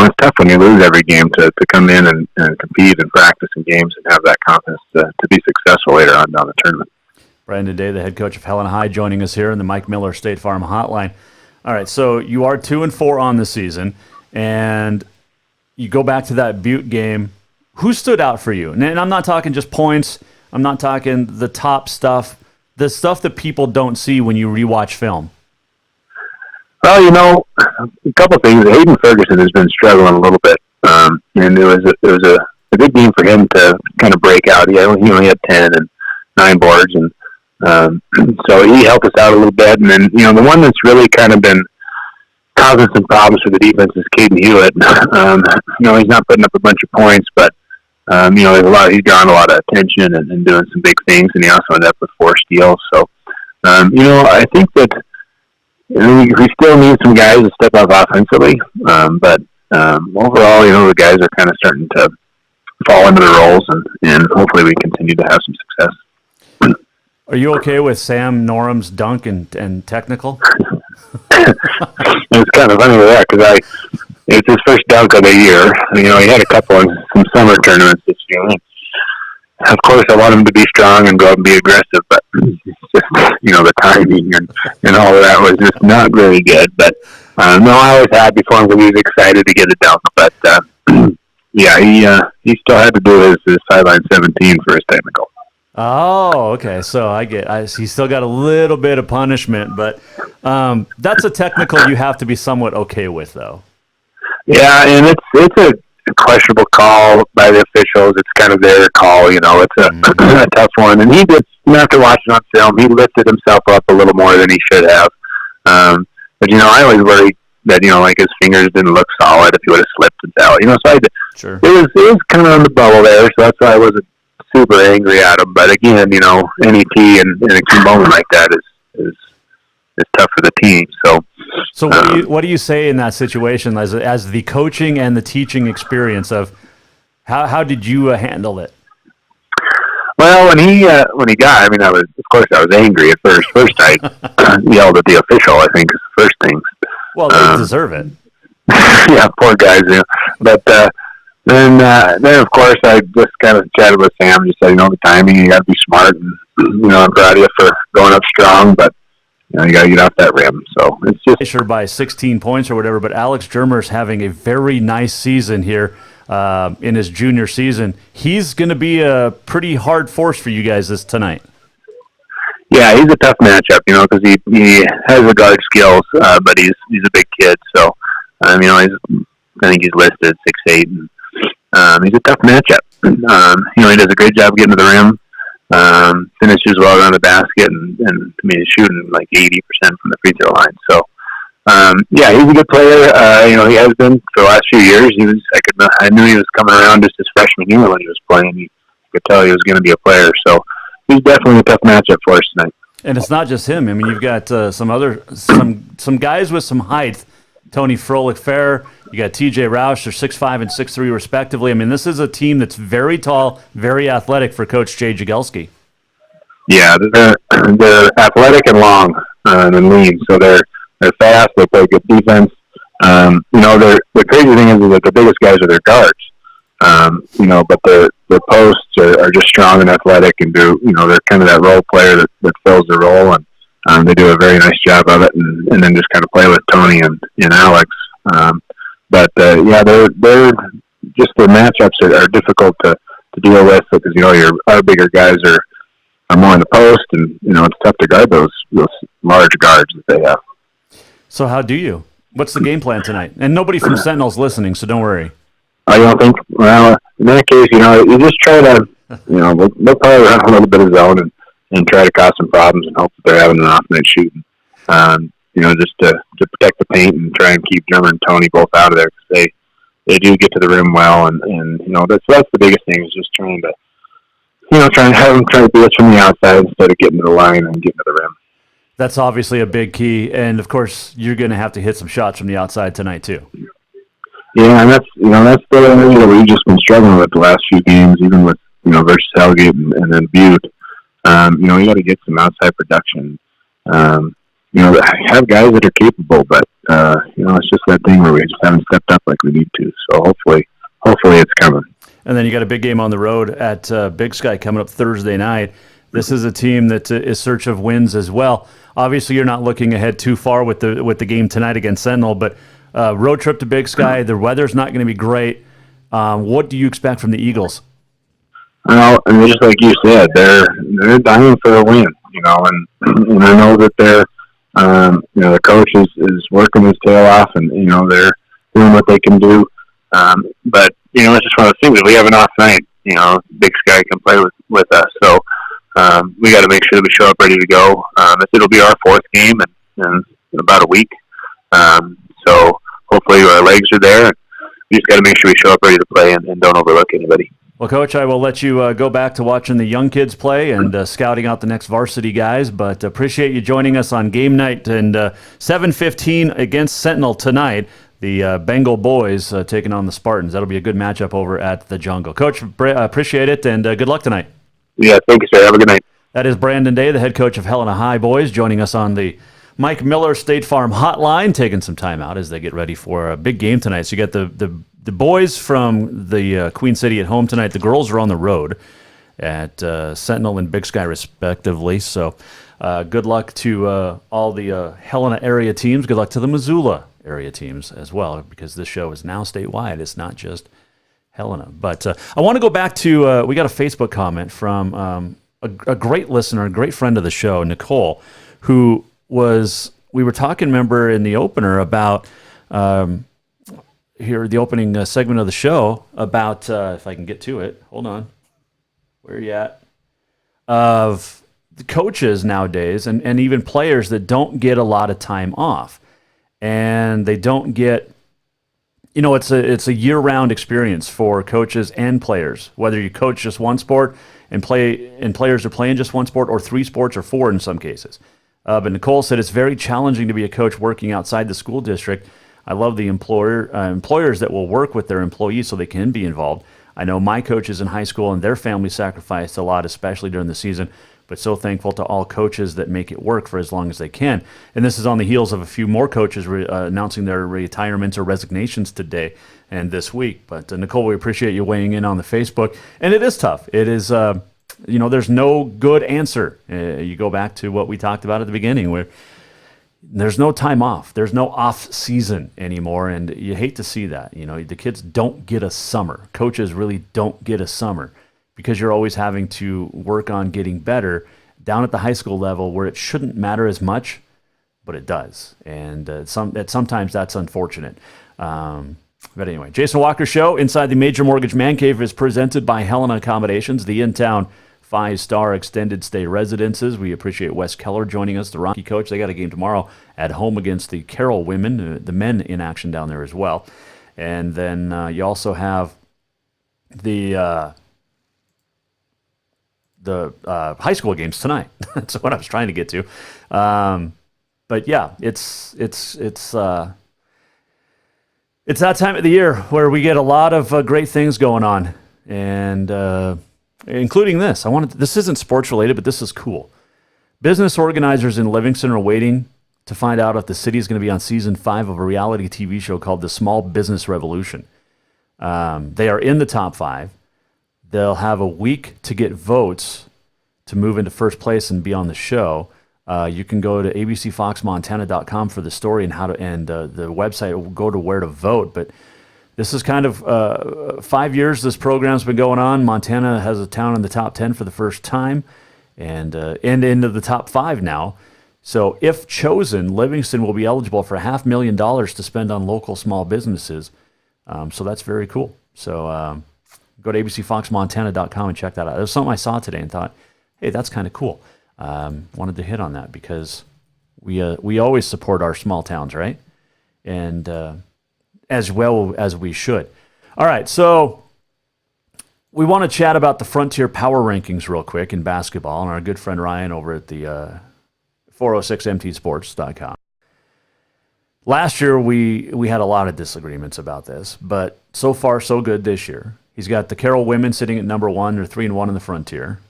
it's tough when you lose every game to come in and compete and practice in games and have that confidence to be successful later on down the tournament. Brandon Day, the head coach of Helena High, joining us here in the Mike Miller State Farm Hotline. All right, so you are 2-4 on the season, and you go back to that Butte game. Who stood out for you? And I'm not talking just points. I'm not talking the top stuff, the stuff that people don't see when you rewatch film. Well, a couple of things. Hayden Ferguson has been struggling a little bit, and it was a big game for him to kind of break out. He only had 10 and 9 boards, and so he helped us out a little bit. And then, the one that's really kind of been causing some problems for the defense is Caden Hewitt. He's not putting up a bunch of points, but he's drawing a lot of attention and doing some big things, and he also ended up with 4 steals. So, I think that. We still need some guys to step up offensively, but overall, the guys are kind of starting to fall into their roles, and hopefully we continue to have some success. Are you okay with Sam Norham's dunk and technical? It's kind of funny with that because it's his first dunk of the year. He had a couple in some summer tournaments this year. Of course, I want him to be strong and go out and be aggressive, but it's just, the timing and all of that was just not very good. But, I was happy for him because he was excited to get it done. But, he still had to do his sideline 17 for his technical. Oh, okay. So he's still got a little bit of punishment, but that's a technical you have to be somewhat okay with, though. Yeah, and it's a questionable call by the officials. It's kind of their call, it's a tough one. And he did, after watching on film, he lifted himself up a little more than he should have. But I always worried that his fingers didn't look solid if he would have slipped and fell. So it was kind of on the bubble there. So that's why I wasn't super angry at him. But again, NET and a key moment like that is tough for the team. So what do you say in that situation as the coaching and the teaching experience of how did you handle it? Well, when he got, I was angry at first. First, I yelled at the official. I think is the first thing. Well, they deserve it. Yeah, poor guys. But then of course I just kind of chatted with Sam. Just said, the timing. You got to be smart, and I'm proud of you for going up strong, but. You got to get off that rim. So it's just sure by 16 points or whatever. But Alex Germer's having a very nice season here in his junior season. He's going to be a pretty hard force for you guys tonight. Yeah, he's a tough matchup, because he has the guard skills, but he's a big kid. So I think he's listed 6'8", and he's a tough matchup. He does a great job getting to the rim. finishes well around the basket, and I mean, he's shooting like 80% from the free throw line. So, yeah, he's a good player. He has been for the last few years. I knew he was coming around just his freshman year when he was playing. You could tell he was going to be a player. So he's definitely a tough matchup for us tonight. And it's not just him. I mean, you've got some guys with some height. Tony Froelich-Fair, you got T.J. Roush, they're 6'5" and 6'3" respectively. I mean, this is a team that's very tall, very athletic for Coach Jay Jagielski. Yeah, they're athletic and long and lean, so they're fast. They play good defense. The crazy thing is that the biggest guys are their guards. But their posts are just strong and athletic, and they're kind of that role player that fills the role, and they do a very nice job of it, and then just kind of play with Tony and Alex. They're just the matchups are difficult to deal with because our bigger guys are more in the post, and it's tough to guard those large guards that they have. So how do you? What's the game plan tonight? And nobody from Sentinel's listening, so don't worry. I don't think. Well, in that case, you just try to, they'll probably run a little bit of zone and try to cause some problems and hope that they're having an off night shooting. Just to protect the paint and try and keep German and Tony both out of there because they do get to the rim well, and that's the biggest thing is just trying to have them try to do it from the outside instead of getting to the line and getting to the rim. That's obviously a big key, and of course you're going to have to hit some shots from the outside tonight too. Yeah, and that's the area that we've just been struggling with the last few games, even with versus Hellgate and then Butte. You got to get some outside production. Have guys that are capable, but it's just that thing where we just haven't stepped up like we need to. So hopefully it's coming. And then you got a big game on the road at Big Sky coming up Thursday night. This is a team that is search of wins as well. Obviously, you're not looking ahead too far with the game tonight against Sentinel, but road trip to Big Sky. The weather's not going to be great. What do you expect from the Eagles? Well, and just like you said, they're dying for a win. And I know that they're the coach is working his tail off, and they're doing what they can do. But it's just one of those things. If we have an off night, Big Sky can play with us. So we got to make sure that we show up ready to go. It'll be our fourth game in about a week. So hopefully our legs are there. We just got to make sure we show up ready to play and don't overlook anybody. Well, Coach, I will let you go back to watching the young kids play and scouting out the next varsity guys, but appreciate you joining us on game night. And 7:15 against Sentinel tonight, the Bengal boys taking on the Spartans. That'll be a good matchup over at the Jungle. Coach, appreciate it, and good luck tonight. Yeah, thank you, sir. Have a good night. That is Brandon Day, the head coach of Helena High boys, joining us on the Mike Miller State Farm hotline, taking some time out as they get ready for a big game tonight. So you got the boys from the Queen City at home tonight. The girls are on the road at Sentinel and Big Sky, respectively. So good luck to all the Helena area teams. Good luck to the Missoula area teams as well, because this show is now statewide. It's not just Helena. But I want to go back to, we got a Facebook comment from a great listener, a great friend of the show, Nicole, who we were talking, remember, in the opener about, the opening segment of the show about, if I can get to it, hold on, where are you at? Of the coaches nowadays and even players that don't get a lot of time off. And they don't get, it's a year-round experience for coaches and players, whether you coach just one sport and players are playing just one sport, or three sports, or four in some cases. But Nicole said it's very challenging to be a coach working outside the school district. I love the employers that will work with their employees so they can be involved. I know my coaches in high school and their families sacrificed a lot, especially during the season, but so thankful to all coaches that make it work for as long as they can. And this is on the heels of a few more coaches announcing their retirements or resignations today and this week. But Nicole, we appreciate you weighing in on the Facebook. And it is tough. It is, there's no good answer. You go back to what we talked about at the beginning, where there's no time off. There's no off season anymore, and you hate to see that. The kids don't get a summer. Coaches really don't get a summer, because you're always having to work on getting better down at the high school level, where it shouldn't matter as much, but it does. And sometimes that's unfortunate. But anyway, Jason Walker Show inside the Major Mortgage Man Cave is presented by Helena Accommodations, the in-town 5-star extended stay residences. We appreciate Wes Keller joining us, the Rocky coach. They got a game tomorrow at home against the Carroll women, the men in action down there as well. And then you also have the high school games tonight. That's what I was trying to get to. But yeah, it's that time of the year where we get a lot of great things going on, and including this. This isn't sports related, but this is cool. Business organizers in Livingston are waiting to find out if the city is going to be on season 5 of a reality TV show called The Small Business Revolution. They are in the top 5. They'll have a week to get votes to move into first place and be on the show. You can go to abcfoxmontana.com for the story and the website will go to where to vote. But this is kind of 5 years this program's been going on. Montana has a town in the top 10 for the first time and into the top 5 now. So if chosen, Livingston will be eligible for $500,000 to spend on local small businesses. So that's very cool. So go to abcfoxmontana.com and check that out. It was something I saw today and thought, hey, that's kind of cool. Wanted to hit on that because we always support our small towns, right? And as well as we should. All right, so we want to chat about the Frontier Power Rankings real quick in basketball, and our good friend Ryan over at the 406mtsports.com. Last year, we had a lot of disagreements about this, but so far, so good this year. He's got the Carroll women sitting at number 1. They're 3-1 in the Frontier.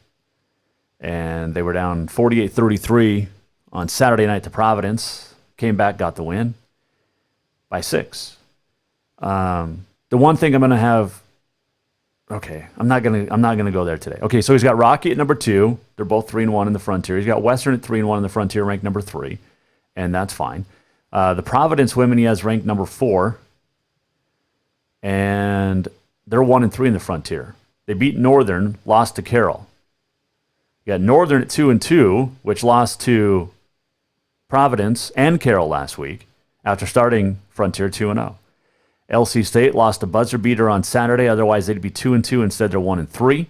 And they were down 48-33 on Saturday night to Providence. Came back, got the win by 6. The one thing I'm going to have... Okay, I'm not gonna go there today. Okay, so he's got Rocky at number 2. They're both 3-1 in the Frontier. He's got Western at 3-1 in the Frontier, ranked number 3, and that's fine. The Providence women he has ranked number 4, and they're 1-3 in the Frontier. They beat Northern, lost to Carroll. You got Northern at 2-2, which lost to Providence and Carroll last week after starting Frontier 2-0. LC State lost a buzzer beater on Saturday. Otherwise, they'd be 2-2. Instead, they're 1-3.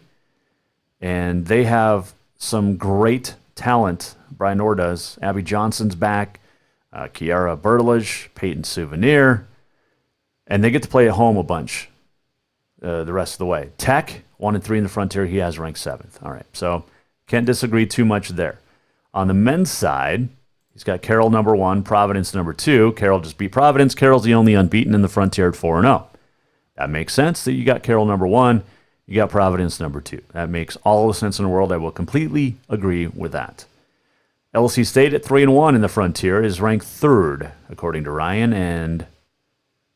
And they have some great talent. Brian Orr does. Abby Johnson's back. Kiara Bertolage, Peyton Souvenir. And they get to play at home a bunch the rest of the way. Tech, 1-3 in the Frontier. He has ranked 7th. All right, so can't disagree too much there. On the men's side, he's got Carroll number 1, Providence number 2. Carroll just beat Providence. Carroll's the only unbeaten in the Frontier at 4-0. That makes sense that you got Carroll number 1, you got Providence number 2. That makes all the sense in the world. I will completely agree with that. LC State at 3-1 in the Frontier is ranked 3rd, according to Ryan, and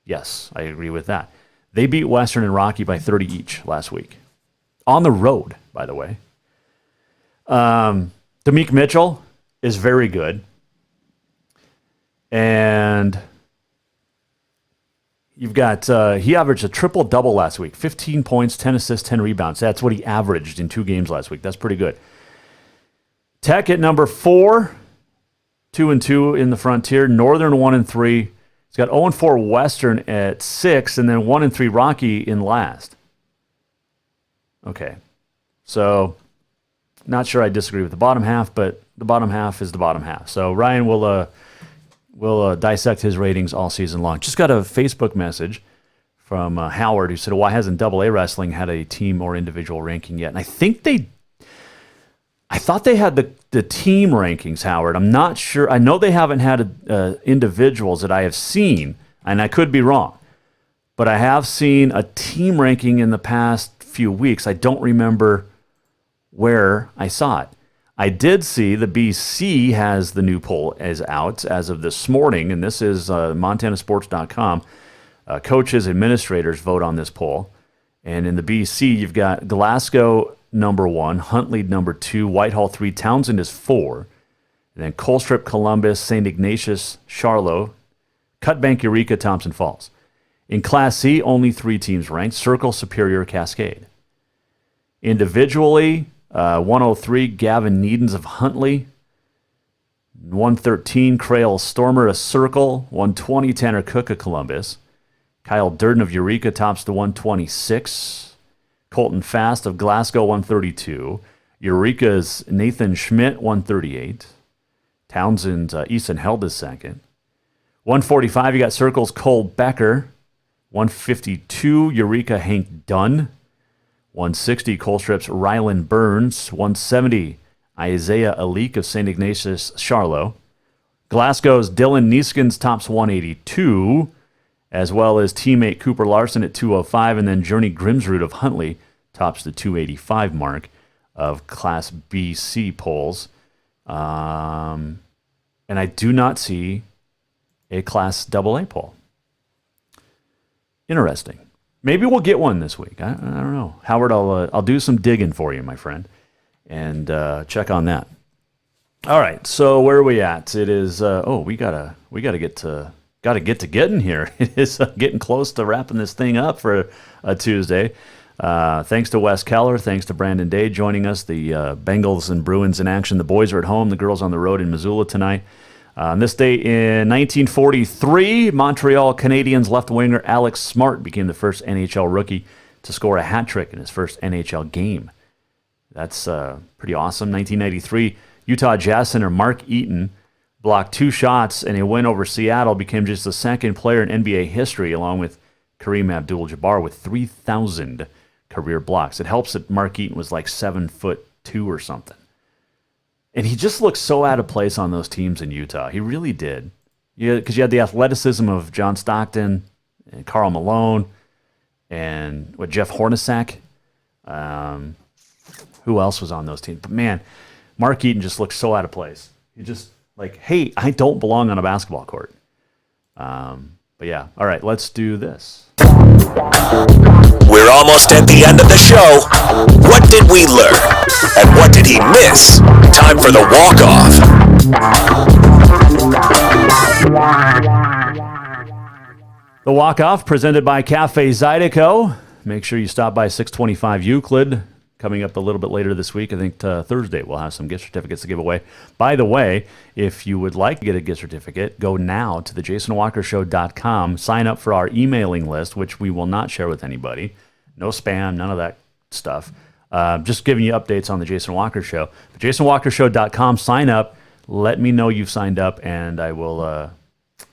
yes, I agree with that. They beat Western and Rocky by 30 each last week. On the road, by the way. Demique Mitchell is very good. And you've got, he averaged a triple-double last week. 15 points, 10 assists, 10 rebounds. That's what he averaged in 2 games last week. That's pretty good. Tech at number 4, 2-2 in the Frontier. Northern 1-3. He's got 0-4 Western at 6, and then 1-3 Rocky in last. Okay. So, not sure I disagree with the bottom half, but the bottom half is the bottom half. So, Ryan will dissect his ratings all season long. Just got a Facebook message from Howard who said, why hasn't AA Wrestling had a team or individual ranking yet? And I thought they had the team rankings, Howard. I'm not sure. I know they haven't had individuals that I have seen, and I could be wrong. But I have seen a team ranking in the past few weeks. I don't remember where I saw it. I did see the BC has the new poll is out as of this morning, and this is MontanaSports.com. Coaches, administrators vote on this poll. And in the BC, you've got Glasgow number 1, Huntley number 2, Whitehall 3, Townsend is 4, and then Colstrip, Columbus, St. Ignatius, Charlotte, Cutbank, Eureka, Thompson Falls. In Class C, only 3 teams ranked: Circle, Superior, Cascade. Individually, 103, Gavin Needens of Huntley. 113, Crail Stormer of Circle. 120, Tanner Cook of Columbus. Kyle Durden of Eureka tops the 126. Colton Fast of Glasgow, 132. Eureka's Nathan Schmidt, 138. Townsend's Easton Held is second. 145, you got Circle's Cole Becker. 152, Eureka Hank Dunn. 160, Colstrip's Rylan Burns. 170, Isaiah Alik of St. Ignatius Charlo. Glasgow's Dylan Neeskens tops 182, as well as teammate Cooper Larson at 205, and then Journey Grimsrud of Huntley tops the 285 mark of Class BC polls. And I do not see a Class AA poll. Interesting. Maybe we'll get one this week. I don't know. Howard, I'll do some digging for you, my friend, and check on that. All right. So where are we at? It is. We gotta get to getting here. It is getting close to wrapping this thing up for a Tuesday. Thanks to Wes Keller. Thanks to Brandon Day joining us. The Bengals and Bruins in action. The boys are at home. The girls on the road in Missoula tonight. On this day in 1943, Montreal Canadiens left winger Alex Smart became the first NHL rookie to score a hat trick in his first NHL game. That's pretty awesome. 1993, Utah Jazz center Mark Eaton blocked 2 shots, and a win over Seattle became just the second player in NBA history, along with Kareem Abdul-Jabbar, with 3,000 career blocks. It helps that Mark Eaton was like 7'2" or something. And he just looked so out of place on those teams in Utah. He really did. Because you had the athleticism of John Stockton and Karl Malone and Jeff Hornacek. Who else was on those teams? But man, Mark Eaton just looked so out of place. He just like, hey, I don't belong on a basketball court. But yeah, all right, let's do this. We're almost at the end of the show. What did we learn? And what did he miss? Time for the walk-off. The walk-off presented by Cafe Zydeco. Make sure you stop by 625 Euclid. Coming up a little bit later this week, I think Thursday, we'll have some gift certificates to give away. By the way, if you would like to get a gift certificate, go now to thejasonwalkershow.com. Sign up for our emailing list, which we will not share with anybody. No spam, none of that stuff. Just giving you updates on the Jason Walker Show. But JasonWalkershow.com, sign up. Let me know you've signed up, and I will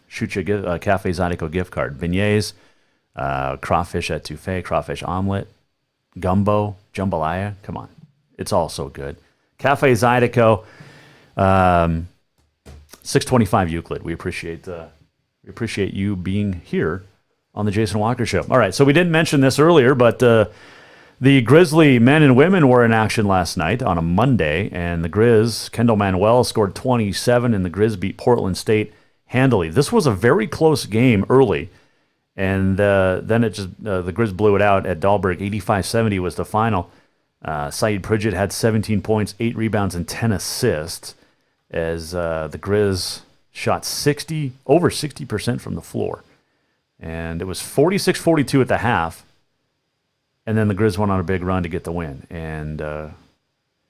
shoot you a Cafe Zydeco gift card. Beignets, crawfish etouffee, crawfish omelet, gumbo, jambalaya. Come on. It's all so good. Cafe Zydeco, 625 Euclid. We appreciate you being here on the Jason Walker Show. All right, so we didn't mention this earlier, but the Grizzly men and women were in action last night on a Monday, and the Grizz, Kendall Manuel scored 27, and the Grizz beat Portland State handily. This was a very close game early, and then it just the Grizz blew it out at Dahlberg. 85-70 was the final. Saeed Pridgett had 17 points, 8 rebounds, and 10 assists as the Grizz shot over 60% from the floor. And it was 46-42 at the half, and then the Grizz went on a big run to get the win. And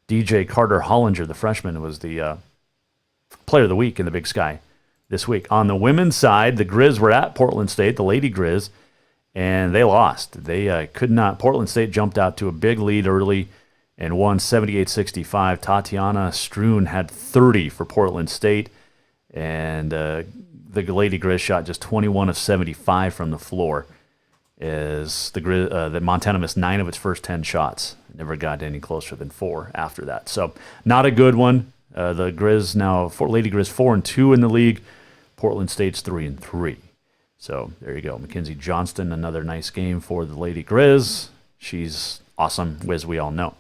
DJ Carter Hollinger, the freshman, was the player of the week in the Big Sky this week. On the women's side, the Grizz were at Portland State, the Lady Grizz, and they lost. They could not. Portland State jumped out to a big lead early and won 78-65. Tatiana Stroon had 30 for Portland State, and the Lady Grizz shot just 21 of 75 from the floor. As the Montana missed 9 of its first 10 shots. Never got any closer than 4 after that. So not a good one. The Grizz now, Lady Grizz 4-2 in the league. Portland State's 3-3. So there you go. Mackenzie Johnston, another nice game for the Lady Grizz. She's awesome, as we all know.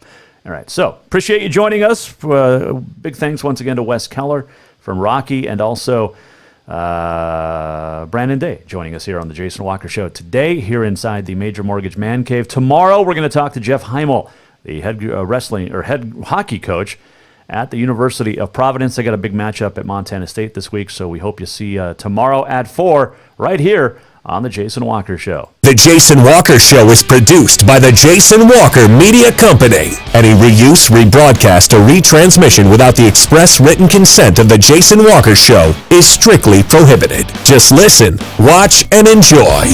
All right, so appreciate you joining us. Big thanks once again to Wes Keller from Rocky, and also Brandon Day joining us here on the Jason Walker Show today here inside the Major Mortgage Man Cave. Tomorrow we're going to talk to Jeff Heimel, the head head hockey coach at the University of Providence. They got a big matchup at Montana State this week, so we hope you see tomorrow at 4 right here on the Jason Walker Show. The Jason Walker Show is produced by the Jason Walker Media Company. Any reuse, rebroadcast, or retransmission without the express written consent of the Jason Walker Show is strictly prohibited. Just listen, watch, and enjoy.